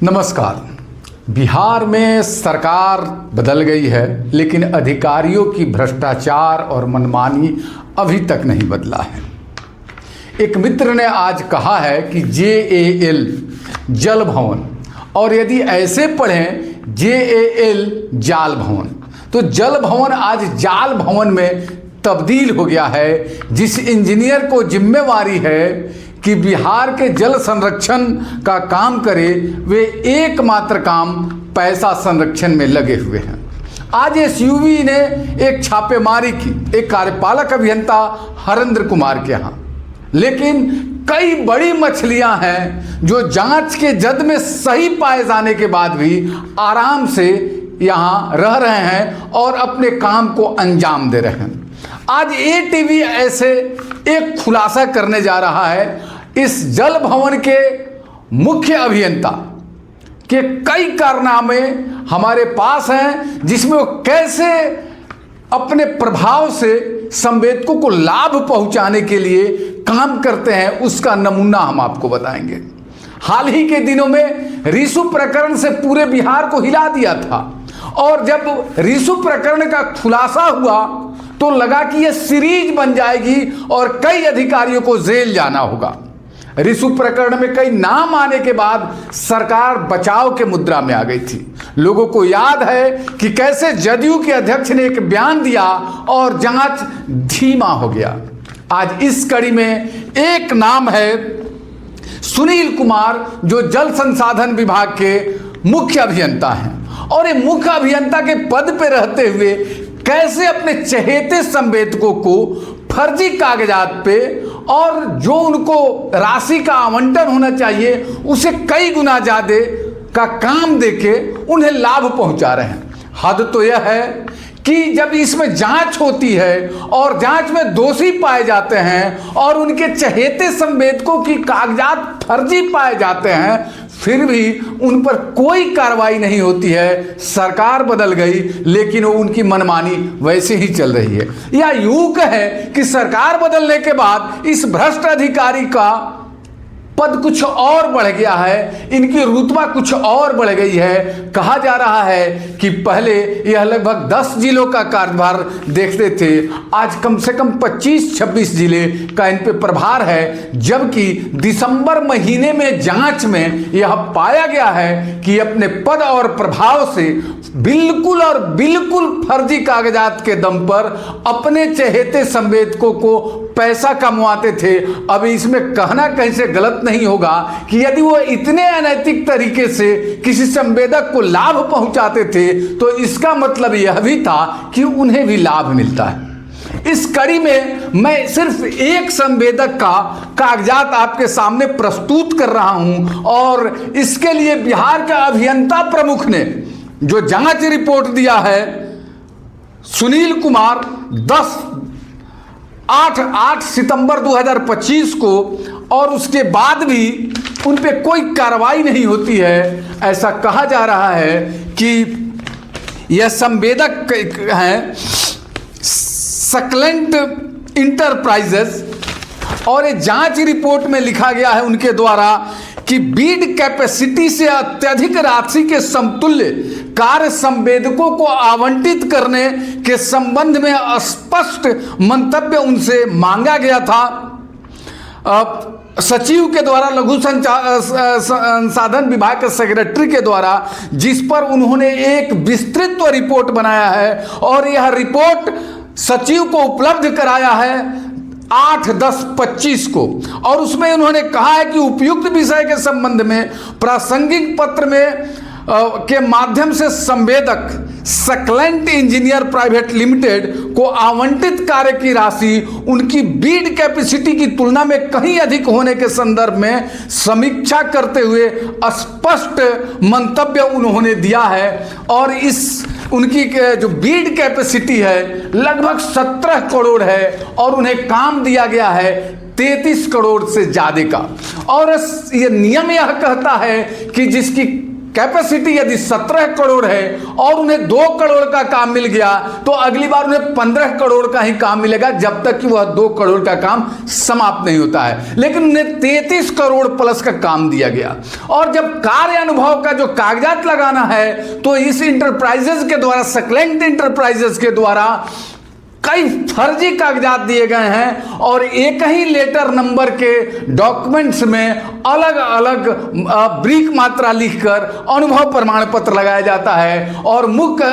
नमस्कार। बिहार में सरकार बदल गई है, लेकिन अधिकारियों की भ्रष्टाचार और मनमानी अभी तक नहीं बदला है। एक मित्र ने आज कहा है कि JAL जल भवन, और यदि ऐसे पढ़ें JAL जाल भवन, तो जल भवन आज जाल भवन में तब्दील हो गया है। जिस इंजीनियर को जिम्मेवारी है कि बिहार के जल संरक्षण का काम करे, वे एकमात्र काम पैसा संरक्षण में लगे हुए हैं। आज SUV ने एक छापेमारी की एक कार्यपालक अभियंता हरेंद्र कुमार के यहाँ, लेकिन कई बड़ी मछलियां हैं जो जांच के जद में सही पाए जाने के बाद भी आराम से यहाँ रह रहे हैं और अपने काम को अंजाम दे रहे हैं। आज ATV ऐसे एक खुलासा करने जा रहा है। इस जल भवन के मुख्य अभियंता के कई कारनामे हमारे पास हैं, जिसमें वो कैसे अपने प्रभाव से संवेदकों को लाभ पहुंचाने के लिए काम करते हैं, उसका नमूना हम आपको बताएंगे। हाल ही के दिनों में रिशु प्रकरण से पूरे बिहार को हिला दिया था, और जब रिशु प्रकरण का खुलासा हुआ तो लगा कि यह सीरीज बन जाएगी और कई अधिकारियों को जेल जाना होगा। रिशु प्रकरण में कई नाम आने के बाद सरकार बचाव के मुद्रा में आ गई थी। लोगों को याद है कि कैसे जदयू के अध्यक्ष ने एक बयान दिया और जांच धीमा हो गया। आज इस कड़ी में एक नाम है सुनील कुमार, जो जल संसाधन विभाग के मुख्य अभियंता हैं, और ये मुख्य अभियंता के पद पे रहते हुए कैसे अपने चहेते संवेदकों को फर्जी कागजात पे और जो उनको राशि का आवंटन होना चाहिए उसे कई गुना ज्यादा का काम देके उन्हें लाभ पहुंचा रहे हैं। हद तो यह है कि जब इसमें जांच होती है और जांच में दोषी पाए जाते हैं और उनके चहेते संवेदकों की कागजात फर्जी पाए जाते हैं, फिर भी उन पर कोई कार्रवाई नहीं होती है। सरकार बदल गई, लेकिन उनकी मनमानी वैसे ही चल रही है। या यूं कहे कि सरकार बदलने के बाद इस भ्रष्ट अधिकारी का पद कुछ और बढ़ गया है, इनकी रुतबा कुछ और बढ़ गई है। कहा जा रहा है कि पहले यह लगभग 10 जिलों का कार्यभार देखते थे, आज कम से कम 25-26 जिले का इन पे प्रभार है। जबकि दिसंबर महीने में जांच में यह पाया गया है कि अपने पद और प्रभाव से बिल्कुल और बिल्कुल फर्जी कागजात के दम पर अपने चहेते संवेदकों को पैसा कमवाते थे। अब इसमें कहना कहीं से गलत नहीं होगा कि यदि वो इतने अनैतिक तरीके से किसी संवेदक को लाभ पहुंचाते थे, तो इसका मतलब यह भी था कि उन्हें भी लाभ मिलता है। इस कड़ी में मैं सिर्फ एक संवेदक का कागजात आपके सामने प्रस्तुत कर रहा हूं, और इसके लिए बिहार का अभियंता प्रमुख ने जो जांच रिपोर्ट दिया है, सुनील कुमार, 8 सितंबर 2025 को, और उसके बाद भी उन पे कोई कार्रवाई नहीं होती है। ऐसा कहा जा रहा है कि यह संवेदक हैं सकलेंट इंटरप्राइजेस, और ये जांच रिपोर्ट में लिखा गया है उनके द्वारा कि बीड कैपेसिटी से अत्यधिक राशि के समतुल्य कार्य संवेदकों को आवंटित करने के संबंध में स्पष्ट मंतव्य उनसे मांगा गया था। सचिव के द्वारा, लघु संसाधन विभाग के सेक्रेटरी के द्वारा, जिस पर उन्होंने एक विस्तृत रिपोर्ट बनाया है, और यह रिपोर्ट सचिव को उपलब्ध कराया है 8/10/25 को, और उसमें उन्होंने कहा है कि उपयुक्त विषय के संबंध में प्रासंगिक पत्र में के माध्यम से संवेदक सकलेंट इंजीनियर प्राइवेट लिमिटेड को आवंटित कार्य की राशि उनकी बीड कैपेसिटी की तुलना में कहीं अधिक होने के संदर्भ में समीक्षा करते हुए स्पष्ट मंतव्य उन्होंने दिया है। और इस उनकी जो बीड कैपेसिटी है लगभग 17 करोड़ है, और उन्हें काम दिया गया है 33 करोड़ से ज्यादा का। और ये नियम यह कहता है कि जिसकी कैपेसिटी यदि 17 करोड़ है और उन्हें 2 करोड़ का काम मिल गया तो अगली बार उन्हें 15 करोड़ का ही काम मिलेगा, जब तक कि वह 2 करोड़ का काम समाप्त नहीं होता है। लेकिन उन्हें 33 करोड़ प्लस का काम दिया गया। और जब कार्य अनुभव का जो कागजात लगाना है तो इस इंटरप्राइजेस के द्वारा, सक्लेंट इंटरप्राइजेस के द्वारा कई फर्जी कागजात दिए गए हैं और एक ही लेटर नंबर के डॉक्यूमेंट्स में अलग अलग ब्रीक मात्रा लिखकर अनुभव प्रमाण पत्र लगाया जाता है और मुख्य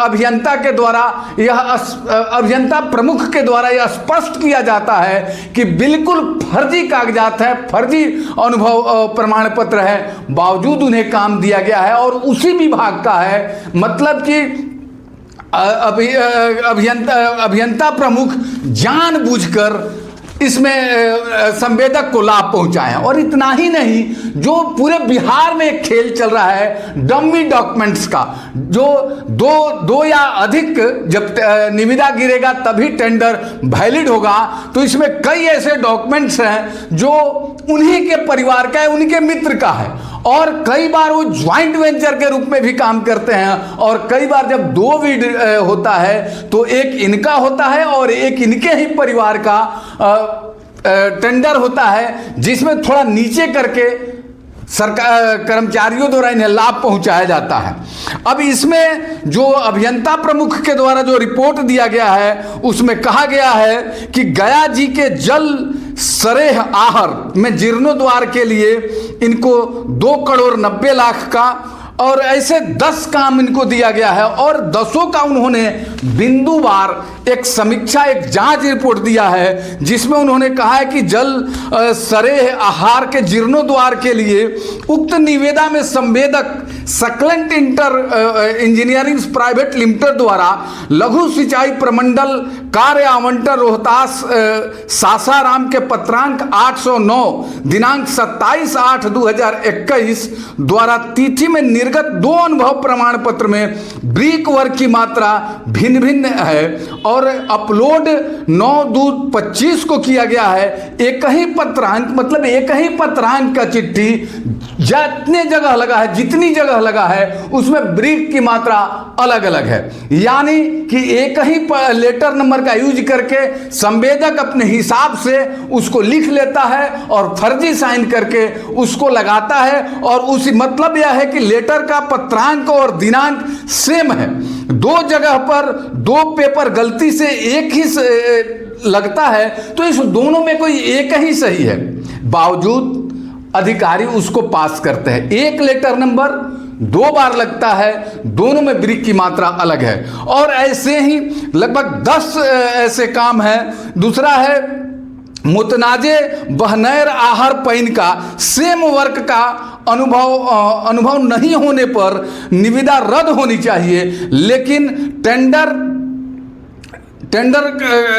अभियंता के द्वारा यह अभियंता प्रमुख के द्वारा यह स्पष्ट किया जाता है कि बिल्कुल फर्जी कागजात है, फर्जी अनुभव प्रमाण पत्र है, बावजूद उन्हें काम दिया गया है और उसी विभाग का है। मतलब कि अभियंता प्रमुख जानबूझकर इसमें संवेदक को लाभ पहुंचाए। और इतना ही नहीं, जो पूरे बिहार में एक खेल चल रहा है डमी डॉक्यूमेंट्स का, जो दो या अधिक, जब निविदा गिरेगा तभी टेंडर वैलिड होगा, तो इसमें कई ऐसे डॉक्यूमेंट्स हैं जो उन्हीं के परिवार का है, उनके मित्र का है और कई बार वो ज्वाइंट वेंचर के रूप में भी काम करते हैं। और कई बार जब 2 बिड होता है तो एक इनका होता है और एक इनके ही परिवार का टेंडर होता है, जिसमें थोड़ा नीचे करके सरकार कर्मचारियों द्वारा इन्हें लाभ पहुंचाया जाता है। अब इसमें जो अभियंता प्रमुख के द्वारा जो रिपोर्ट दिया गया है उसमें कहा गया है कि गया जी के जल सरेह आहर में जीर्णोद्वार के लिए इनको 2 करोड़ 90 लाख का और ऐसे 10 काम इनको दिया गया है और 10 का उन्होंने बिंदुवार एक समीक्षा, एक जांच रिपोर्ट दिया है, जिसमें उन्होंने कहा है कि जल सरेह आहार के जीर्णोद्वार के लिए उक्त निविदा में संवेदक सक्लेंट इंजीनियरिंग प्राइवेट लिमिटेड द्वारा लघु सिंचाई प्रमंडल कार्य आवंटन रोहतास सासाराम के पत्रांक 809 दिनांक 27/8/2021 द्वारा तिथि में निर्गत 2 अनुभव प्रमाण पत्र में ब्रीक वर्क की मात्रा भिन्न भिन्न है और अपलोड 9/2/25 को किया गया है। एक ही पत्रांक, मतलब एक ही पत्रांक का चिट्ठी जितने जगह लगा है, जितनी जगह लगा है उसमें ब्रीक की मात्रा अलग अलग है। यानी कि एक ही लेटर नंबर का यूज करके संवेदक अपने हिसाब से उसको लिख लेता है और फर्जी साइन करके उसको लगाता है और उसी मतलब यह है कि लेटर का पत्रांक और दिनांक सेम है। 2 जगह पर 2 पेपर गलती से एक ही लगता है तो इस दोनों में कोई एक ही सही है, बावजूद अधिकारी उसको पास करते हैं। एक लेटर नंबर 2 बार लगता है, दोनों में ब्रीक की मात्रा अलग है। और ऐसे ही लगभग 10 ऐसे काम हैं। दूसरा है मुतनाजे बहनैर आहर पैन का सेम वर्क का अनुभव नहीं होने पर निविदा रद्द होनी चाहिए, लेकिन टेंडर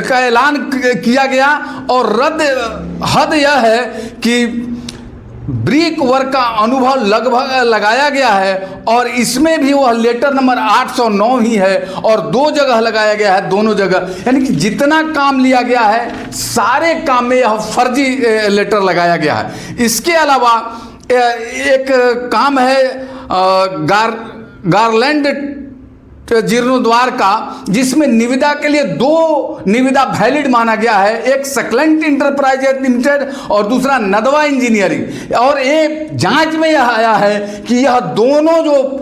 का ऐलान किया गया और हद यह है कि ब्रीक वर्क का अनुभव लगभग लगाया गया है और इसमें भी वह लेटर नंबर 809 ही है और 2 जगह लगाया गया है, दोनों जगह। यानी कि जितना काम लिया गया है सारे काम में यह फर्जी लेटर लगाया गया है। इसके अलावा एक काम है गारलैंड जीर्णोद्वार का, जिसमें निविदा के लिए 2 निविदा वैलिड माना गया है, एक सक्लेंट इंटरप्राइजेज लिमिटेड और दूसरा नदवा इंजीनियरिंग। और ये जांच में यह आया है कि यह दोनों जो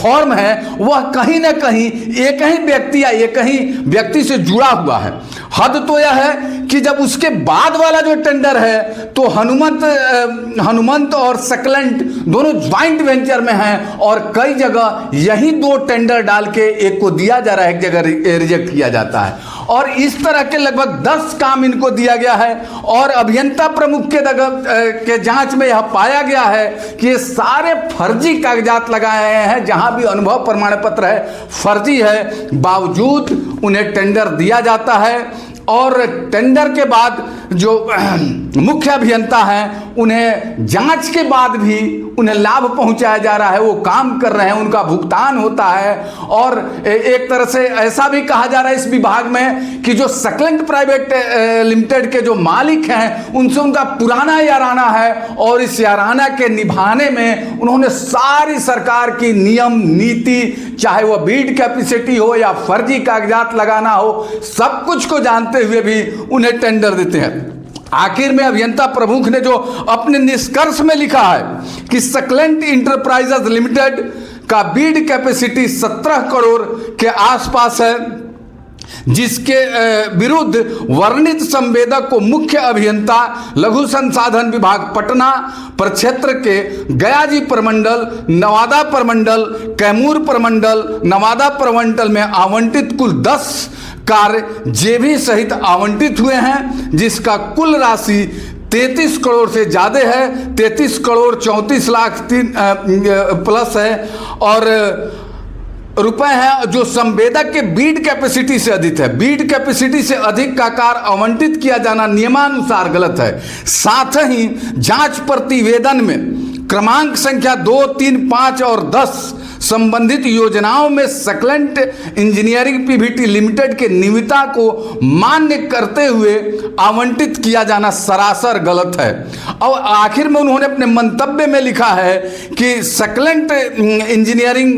फॉर्म है वह कहीं ना कहीं एक ही व्यक्ति या एक ही व्यक्ति से जुड़ा हुआ है। हद तो यह है कि जब उसके बाद वाला जो टेंडर है तो हनुमंत और सक्लेंट दोनों ज्वाइंट वेंचर में हैं और कई जगह यही 2 टेंडर डाल के एक को दिया जा रहा है, एक जगह रिजेक्ट किया जाता है। और इस तरह के लगभग 10 काम इनको दिया गया है और अभियंता प्रमुख के जांच में यह पाया गया है कि ये सारे फर्जी कागजात लगाए हैं। जहां भी अनुभव प्रमाण पत्र है फर्जी है, बावजूद उन्हें टेंडर दिया जाता है और टेंडर के बाद जो मुख्य अभियंता हैं, उन्हें जांच के बाद भी उन्हें लाभ पहुंचाया जा रहा है, वो काम कर रहे हैं, उनका भुगतान होता है। और एक तरह से ऐसा भी कहा जा रहा है इस विभाग में कि जो सकलेंट प्राइवेट लिमिटेड के जो मालिक हैं उनसे उनका पुराना याराना है, और इस याराना के निभाने में उन्होंने सारी सरकार की नियम नीति, चाहे वह बीड कैपेसिटी हो या फर्जी कागजात लगाना हो, सब कुछ को जानते हुए भी उन्हें टेंडर देते हैं। आखिर में अभियंता प्रमुख ने जो अपने निष्कर्ष में लिखा है कि सकलेंट इंटरप्राइजेज लिमिटेड का बीड कैपेसिटी 17 करोड़ के आसपास है, जिसके विरुद्ध वर्णित संवेदक को मुख्य अभियंता लघु संसाधन विभाग पटना प्रक्षेत्र के गयाजी प्रमंडल, नवादा प्रमंडल, कैमूर प्रमंडल, नवादा प्रमंडल में आवंटित कुल 10 कार्य जेबी सहित आवंटित हुए हैं, जिसका कुल राशि 33 करोड़ से ज़्यादा है, 33 करोड़ 34 लाख प्लस है और रुपए हैं, जो संवेदक के बीड कैपेसिटी से अधिक है। बीड कैपेसिटी से अधिक का कार्य आवंटित किया जाना नियमानुसार गलत है। साथ ही जांच प्रतिवेदन में क्रमांक संख्या 2, 3, 5 और 10 संबंधित योजनाओं में सकलेंट इंजीनियरिंग पीवीटी लिमिटेड के निविदा को मान्य करते हुए आवंटित किया जाना सरासर गलत है। और आखिर में उन्होंने अपने मंतव्य में लिखा है कि सकलेंट इंजीनियरिंग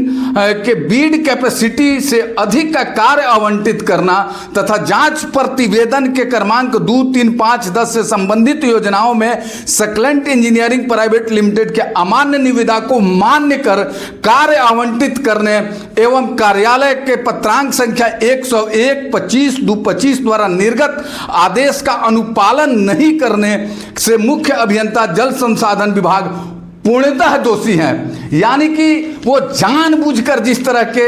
के बीड कैपेसिटी से अधिक का कार्य आवंटित करना तथा जांच प्रतिवेदन के क्रमांक 2, 3, 5, 10 से संबंधित योजनाओं में सकलेंट इंजीनियरिंग प्राइवेट लिमिटेड के अमान्य निविदा को मान्य कर कार्य आवंटित करने एवं कार्यालय के पत्रांक संख्या 101/25/25 द्वारा निर्गत आदेश का अनुपालन नहीं करने से मुख्य अभियंता जल संसाधन विभाग पूर्णतः दोषी हैं। यानी कि वो जानबूझकर जिस तरह के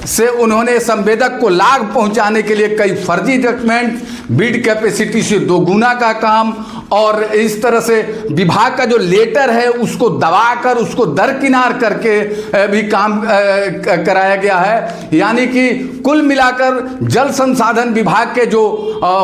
से उन्होंने संवेदक को लाभ पहुंचाने के लिए कई फर्जी डॉक्यूमेंट, बीड कैपेसिटी से 2 गुना का काम और इस तरह से विभाग का जो लेटर है उसको दबाकर उसको दरकिनार करके भी काम कराया गया है। यानी कि कुल मिलाकर जल संसाधन विभाग के जो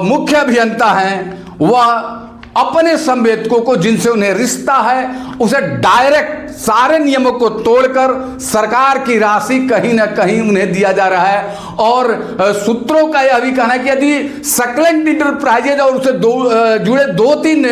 मुख्य अभियंता हैं वह अपने संवेदकों को, जिनसे उन्हें रिश्ता है, उसे डायरेक्ट सारे नियमों को तोड़कर सरकार की राशि कहीं ना कहीं उन्हें दिया जा रहा है। और सूत्रों का यह भी कहना है कि यदि सकलेंट इंटरप्राइजेज और उससे जुड़े 2-3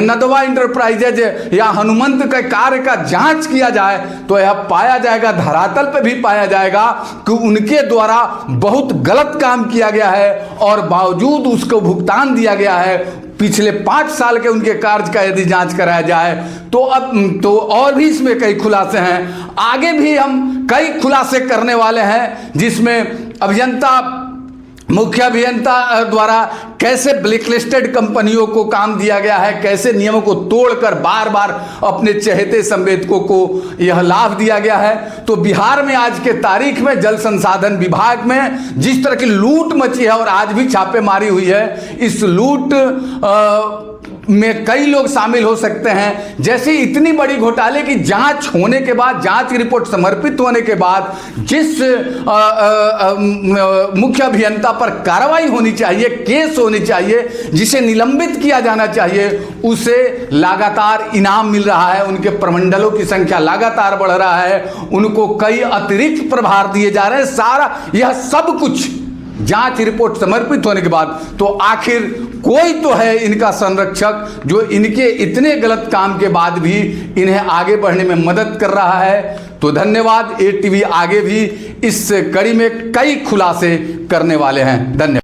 नदवा इंटरप्राइजेज या हनुमंत के कार्य का जांच किया जाए तो यह पाया जाएगा, धरातल पे भी पाया जाएगा कि उनके द्वारा बहुत गलत काम किया गया है और बावजूद उसको भुगतान दिया गया है। पिछले 5 साल के उनके कार्य का यदि जांच कराया जाए तो अब तो और भी इसमें कई खुलासे हैं। आगे भी हम कई खुलासे करने वाले हैं, जिसमें अभियंता, मुख्य अभियंता द्वारा कैसे ब्लैकलिस्टेड कंपनियों को काम दिया गया है, कैसे नियमों को तोड़कर बार बार अपने चहेते संवेदकों को यह लाभ दिया गया है। तो बिहार में आज के तारीख में जल संसाधन विभाग में जिस तरह की लूट मची है और आज भी छापेमारी हुई है, इस लूट में कई लोग शामिल हो सकते हैं। जैसे इतनी बड़ी घोटाले की जांच होने के बाद, जांच रिपोर्ट समर्पित होने के बाद जिस मुख्य अभियंता पर कार्रवाई होनी चाहिए, केस होनी चाहिए, जिसे निलंबित किया जाना चाहिए, उसे लगातार इनाम मिल रहा है, उनके प्रमंडलों की संख्या लगातार बढ़ रहा है, उनको कई अतिरिक्त प्रभार दिए जा रहे हैं। सारा यह सब कुछ जांच रिपोर्ट समर्पित होने के बाद तो आखिर कोई तो है इनका संरक्षक जो इनके इतने गलत काम के बाद भी इन्हें आगे बढ़ने में मदद कर रहा है। तो धन्यवाद। ATV आगे भी इस कड़ी में कई खुलासे करने वाले हैं। धन्यवाद।